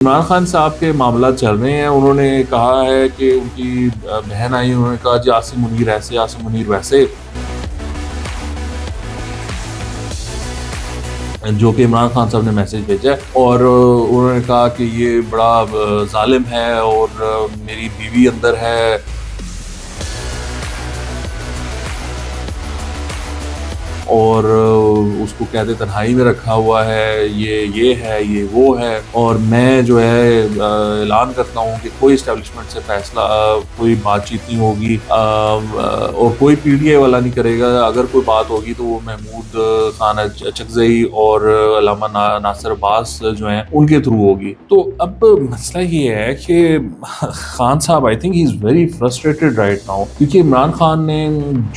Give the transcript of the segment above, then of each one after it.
इमरान खान साहब के मामला चल रहे हैं। उन्होंने कहा है कि उनकी बहन आई, उन्होंने कहा जी आसिम मुनीर ऐसे, आसिम मुनीर वैसे, जो कि इमरान खान साहब ने मैसेज भेजा है। और उन्होंने कहा कि ये बड़ा जालिम है और मेरी बीवी अंदर है और उसको कहते तन्हाई में रखा हुआ है, ये है, ये वो है। और मैं जो है ऐलान करता हूँ कि कोई इस्टेब्लिशमेंट से फैसला कोई बातचीत नहीं होगी और कोई पीटीआई वाला नहीं करेगा। अगर कोई बात होगी तो वो महमूद खान अचकजई और अल्लामा नासिर अब्बास जो हैं उनके थ्रू होगी। तो अब मसला ये है कि खान साहब I think he is very frustrated right now, क्योंकि इमरान खान ने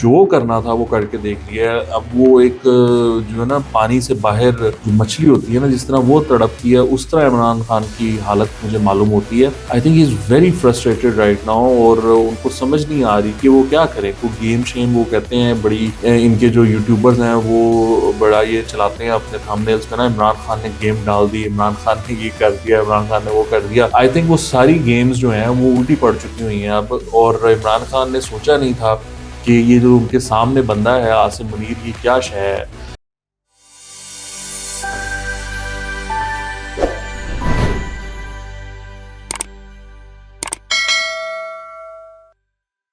जो करना था वो करके देख लिया है। अब वो एक जो है ना पानी से बाहर जो मछली होती है ना, जिस तरह वो तड़पती है, उस तरह इमरान खान की हालत मुझे मालूम होती है। I think he is very frustrated right now और उनको समझ नहीं आ रही कि वो क्या करें। वो गेम शेम वो कहते हैं बड़ी, इनके जो यूट्यूबर्स हैं वो बड़ा ये चलाते हैं अपने थंबनेल्स पे ना, इमरान खान ने गेम डाल दी, इमरान खान ने ये कर दिया, इमरान खान ने वो कर दिया। आई थिंक वो सारी गेम्स जो हैं वो उल्टी पड़ चुकी हुई हैं अब। और इमरान खान ने सोचा नहीं था कि ये जो उनके सामने बंदा है आसिम मुनीर, ये क्या शय है।